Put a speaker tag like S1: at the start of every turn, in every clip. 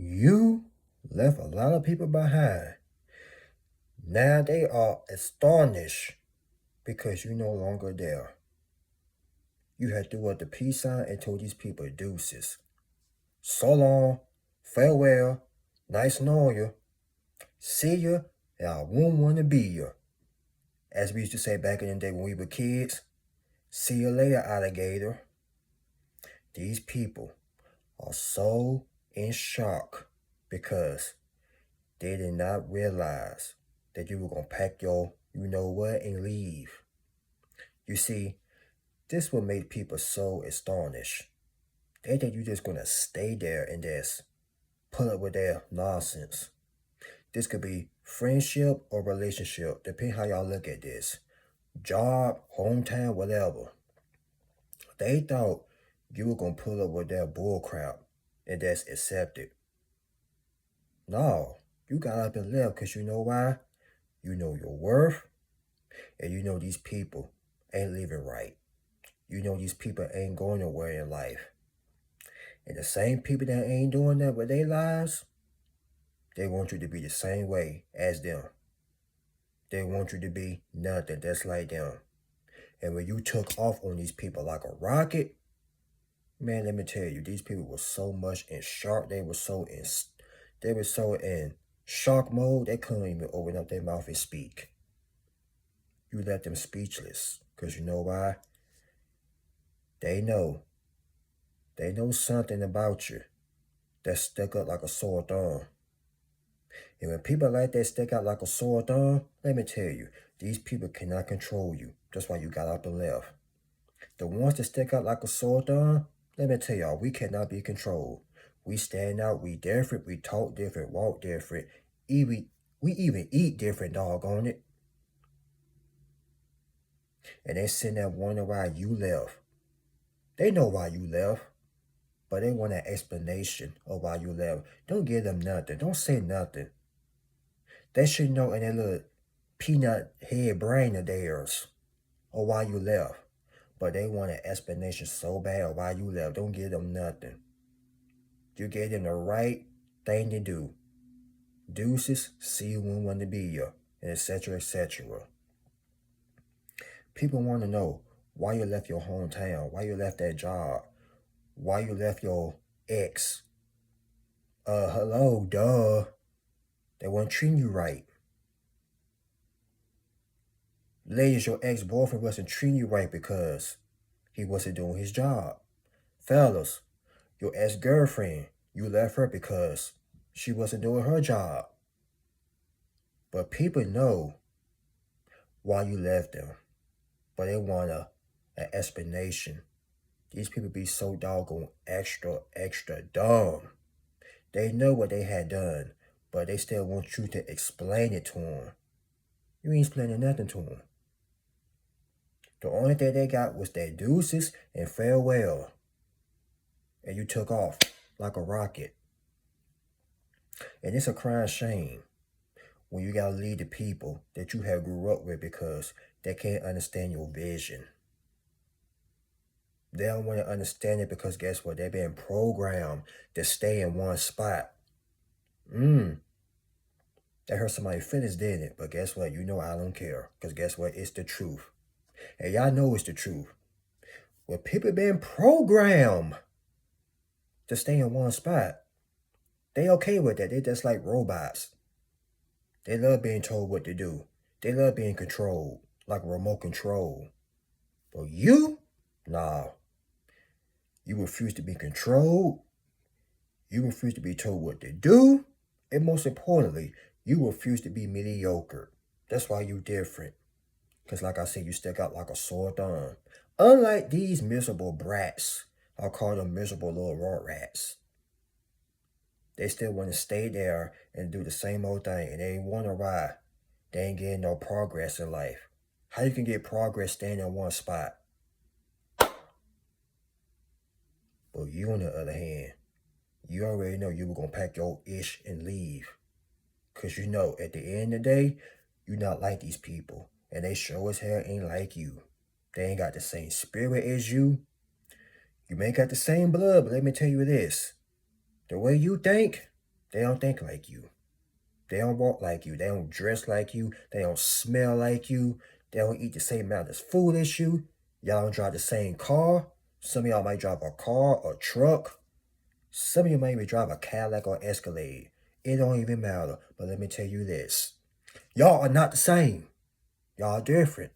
S1: You left a lot of people behind. Now they are astonished because you're no longer there. You had threw up the peace sign and told these people deuces. So long, farewell, nice knowing you, see ya, and I won't want to be ya. As we used to say back in the day when we were kids, see you later, alligator. These people are so in shock because they did not realize that you were going to pack your you know what and leave. You see, this will make people so astonished. They think you're just going to stay there and just put up with their nonsense. This could be friendship or relationship, depending how y'all look at this. Job, hometown, whatever. They thought you were going to pull up with their bull crap and that's accepted. No, you got up and left because you know why? You know your worth, and you know these people ain't living right. You know these people ain't going nowhere in life. And the same people that ain't doing that with their lives, they want you to be the same way as them. They want you to be nothing just like them. And when you took off on these people like a rocket, man, let me tell you, these people were so much in shock. They were so in shock mode, they couldn't even open up their mouth and speak. You left them speechless. Because you know why? They know something about you that stuck up like a sore thumb. And when people like that stick out like a sore thumb, let me tell you, these people cannot control you. That's why you got up and left. The ones that stick out like a sore thumb, let me tell y'all, we cannot be controlled. We stand out, we different, we talk different, walk different, we even eat different, doggone it. And they sitting there wondering why you left. They know why you left, but they want an explanation of why you left. Don't give them nothing. Don't say nothing. They should know in their little peanut head brain of theirs of why you left. But they want an explanation so bad of why you left. Don't give them nothing. You gave them the right thing to do. Deuces, see you when want to be you, and etc., etc. People want to know why you left your hometown, why you left that job, why you left your ex. Hello, duh. They weren't treating you right. Ladies, your ex-boyfriend wasn't treating you right because he wasn't doing his job. Fellas, your ex-girlfriend, you left her because she wasn't doing her job. But people know why you left them, but they want an explanation. These people be so doggone extra dumb. They know what they had done, but they still want you to explain it to them. You ain't explaining nothing to them. The only thing they got was their deuces and farewell. And you took off like a rocket. And it's a crying shame when you gotta leave the people that you have grew up with because they can't understand your vision. They don't want to understand it because guess what? They've been programmed to stay in one spot. That hurt somebody's feelings, didn't it? But guess what? You know I don't care. Because guess what? It's the truth. And y'all know it's the truth. When people been programmed to stay in one spot, they okay with that. They just like robots. They love being told what to do. They love being controlled, like remote control. But you? Nah. You refuse to be controlled. You refuse to be told what to do. And most importantly, you refuse to be mediocre. That's why you different. Because like I said, you stick out like a sore thumb. Unlike these miserable brats, I'll call them miserable little raw rats. They still want to stay there and do the same old thing. And they wonder why they ain't getting no progress in life. How you can get progress staying in one spot? But you, on the other hand, you already know you were going to pack your ish and leave. Because you know, at the end of the day, you not like these people. And they sure as hell ain't like you. They ain't got the same spirit as you. You may got the same blood, but let me tell you this. The way you think, They don't think like you. They don't walk like you. They don't dress like you. They don't smell like you. They don't eat the same amount of food as you. Y'all don't drive the same car. Some of y'all might drive a car or truck. Some of you might even drive a Cadillac or Escalade. It don't even matter. But let me tell you this. Y'all are not the same. Y'all are different.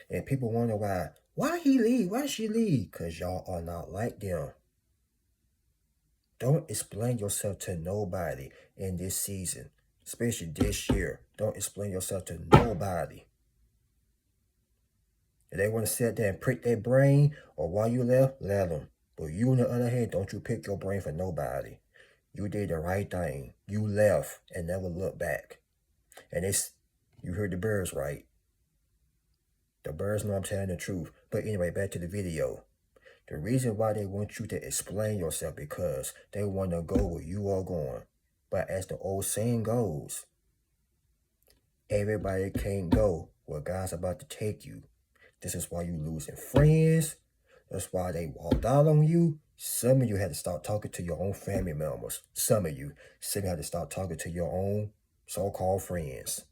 S1: And people wonder why. Why he leave? Why she leave? Because y'all are not like them. Don't explain yourself to nobody in this season, especially this year. Don't explain yourself to nobody. If they want to sit there and prick their brain or while you left, let them. But you, on the other hand, don't you pick your brain for nobody. You did the right thing. You left and never looked back. And you heard the birds right. The birds know I'm telling the truth. But anyway, back to the video. The reason why they want you to explain yourself because they want to go where you are going. But as the old saying goes, everybody can't go where God's about to take you. This is why you losing friends. That's why they walked out on you. Some of you had to start talking to your own family members. Some of you had to start talking to your own so-called friends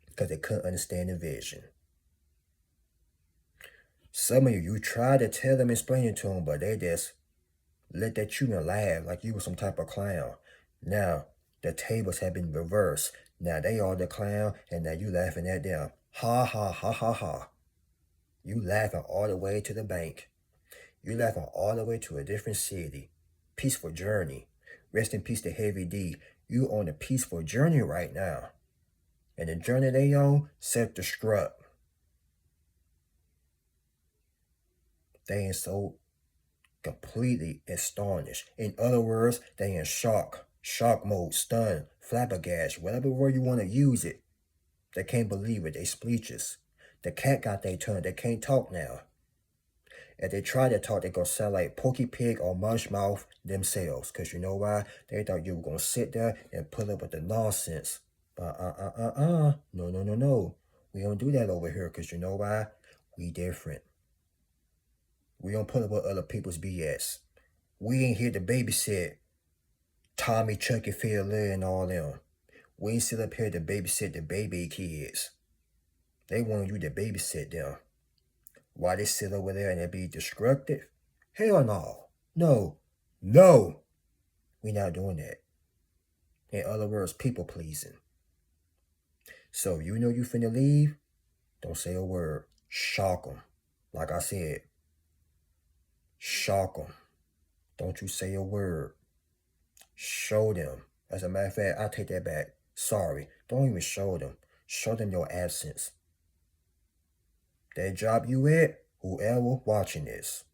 S1: because they couldn't understand the vision. Some of you tried to tell them, explain it to them, but they just let that you and laugh like you were some type of clown. Now, the tables have been reversed. Now they are the clown, and now you laughing at them. Ha, ha, ha, ha, ha. You laughing all the way to the bank. You laughing all the way to a different city. Peaceful journey. Rest in peace to Heavy D. You on a peaceful journey right now. And the journey they on, self-destruct. They ain't so completely astonished. In other words, they in shock mode, stunned, flabbergasted, whatever word you want to use it. They can't believe it. They speechless. The cat got their tongue. They can't talk now. If they try to talk, they gonna sound like Porky Pig or Mushmouth themselves. Because you know why? They thought you were gonna sit there and put up with the nonsense. But no. We don't do that over here. Because you know why? We different. We don't put up with other people's BS. We ain't here to babysit Tommy, Chucky, Phil, and all them. We ain't sit up here to babysit the baby kids. They want you to babysit them. Why they sit over there and they be destructive? Hell no. No. We not doing that. In other words, people pleasing. So you know you finna leave, don't say a word. Shock them. Like I said, shock them. Don't you say a word. Show them. As a matter of fact, I take that back. Sorry. Don't even show them. Show them your absence. That job you at, whoever watching this,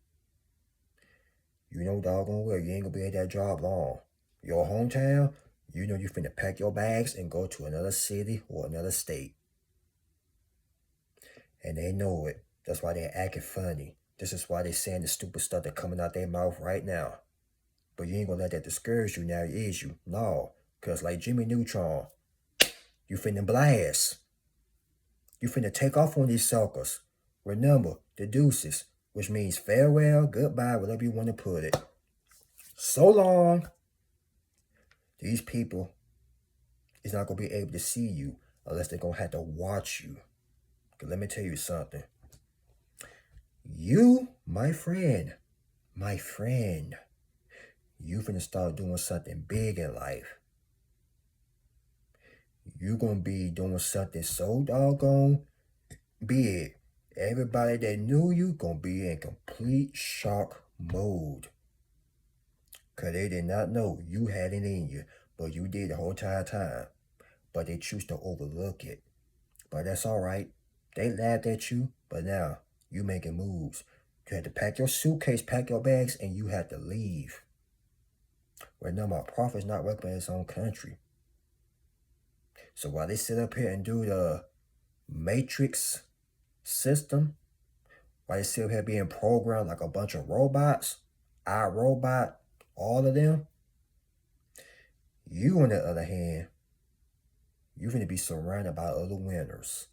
S1: you know doggone well you ain't gonna be at that job long. Your hometown, you know you finna pack your bags and go to another city or another state. And they know it. That's why they're acting funny. This is why they saying the stupid stuff that's coming out their mouth right now. But you ain't gonna let that discourage you now, is you? No. Because like Jimmy Neutron, you finna blast. You finna take off on these suckers. Remember, the deuces, which means farewell, goodbye, whatever you want to put it. So long. These people is not going to be able to see you unless they're going to have to watch you. Because let me tell you something. You, my friend, you finna start doing something big in life. You going to be doing something so doggone big. Everybody that knew you going to be in complete shock mode. Because they did not know you had it in you. But you did the whole entire time. But they choose to overlook it. But that's all right. They laughed at you. But now, you making moves. You had to pack your suitcase, pack your bags, and you had to leave. Remember, a prophet's not working in his own country. So while they sit up here and do the matrix system, while they sit up here being programmed like a bunch of robots, iRobot, all of them, you on the other hand, you're going to be surrounded by other winners.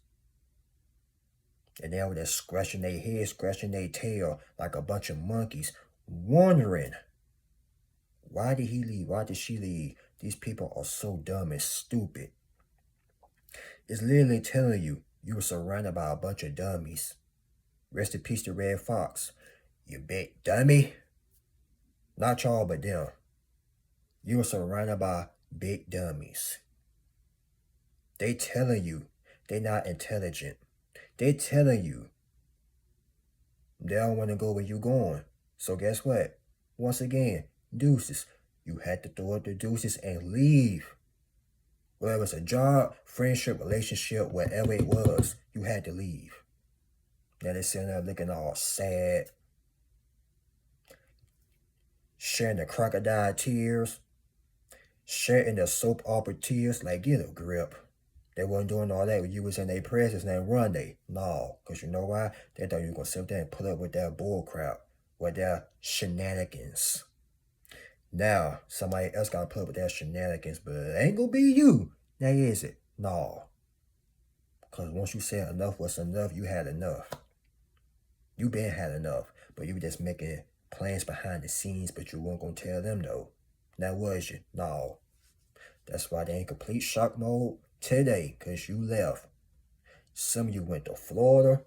S1: And they're over there scratching their head, scratching their tail like a bunch of monkeys, wondering Why did he leave? Why did she leave? These people are so dumb and stupid. It's literally telling you you were surrounded by a bunch of dummies. Rest in peace to Red Fox. You big dummy. Not y'all, but them. You were surrounded by big dummies. They telling you they not intelligent. They telling you they don't want to go where you going. So guess what? Once again, deuces. You had to throw up the deuces and leave. Whether it's a job, friendship, relationship, whatever it was, you had to leave. Now they're sitting there looking all sad, sharing the crocodile tears, sharing the soap opera tears. Like, get a grip. They wasn't doing all that when you was in their presence and run they. No, because you know why? They thought you were going to sit there and put up with that bull crap, with their shenanigans. Now, somebody else got to put up with their shenanigans, but it ain't going to be you. Now, is it? No. Because once you said enough was enough, you had enough. You been had enough, but you were just making plans behind the scenes, but you weren't going to tell them, though. Now, was you? No. That's why they in complete shock mode today, because you left. Some of you went to Florida,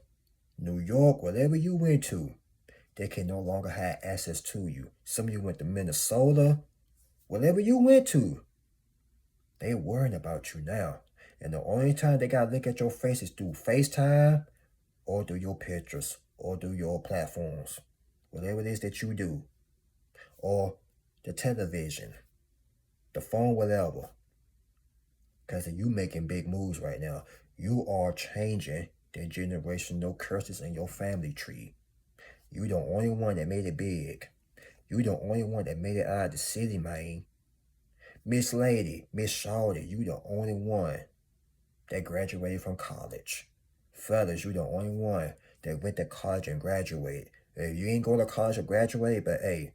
S1: New York, whatever you went to. They can no longer have access to you. Some of you went to Minnesota, whatever you went to. They worrying about you now. And the only time they got to look at your face is through FaceTime or through your pictures or through your platforms. Whatever it is that you do. Or the television, the phone, whatever. Because you making big moves right now. You are changing the generational curses in your family tree. You the only one that made it big. You the only one that made it out of the city, man. Miss Lady, Miss Shawty, you the only one that graduated from college. Fellas, you the only one that went to college and graduated. If you ain't go to college or graduate, but hey,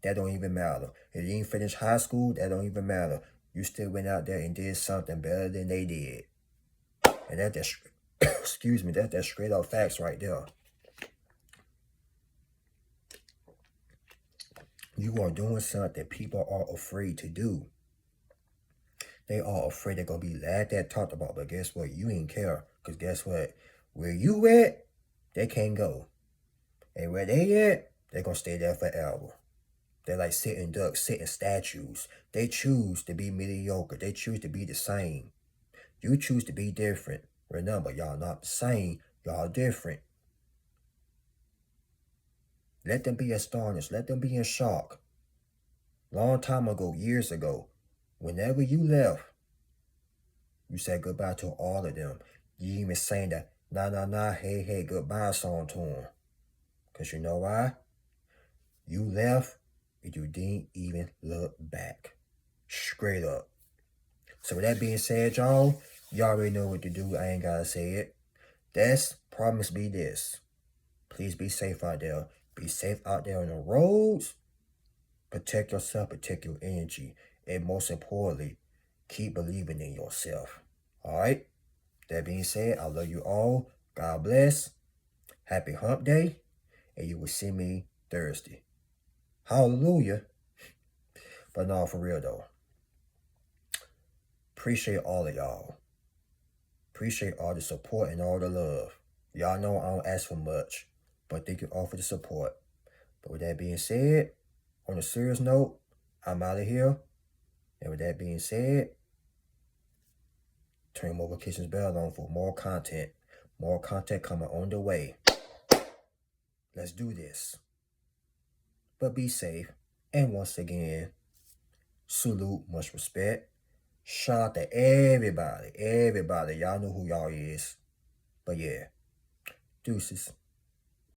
S1: that don't even matter. If you ain't finished high school, that don't even matter. You still went out there and did something better than they did. And that's just, excuse me, that's straight up facts right there. You are doing something people are afraid to do. They are afraid they're going to be laughed at, talked about. But guess what? You ain't care. Because guess what? Where you at, they can't go. And where they at, they're going to stay there forever. They're like sitting ducks, sitting statues. They choose to be mediocre. They choose to be the same. You choose to be different. Remember, y'all not the same. Y'all different. Let them be astonished. Let them be in shock. Long time ago, years ago, whenever you left, you said goodbye to all of them. You even sang that nah, nah, nah, hey, hey, goodbye song to them. Because you know why? You left and you didn't even look back. Straight up. So with that being said, y'all already know what to do. I ain't got to say it. That's promise be this. Please be safe out there. Be safe out there on the roads. Protect yourself, protect your energy. And most importantly, keep believing in yourself. All right? That being said, I love you all. God bless. Happy hump day. And you will see me Thursday. Hallelujah. But no, for real though. Appreciate all of y'all. Appreciate all the support and all the love. Y'all know I don't ask for much. But thank you all for the support. But with that being said, on a serious note, I'm out of here. And with that being said, turn notifications bell on for more content. More content coming on the way. Let's do this. But be safe. And once again, salute, much respect. Shout out to everybody. Everybody. Y'all know who y'all is. But yeah, deuces.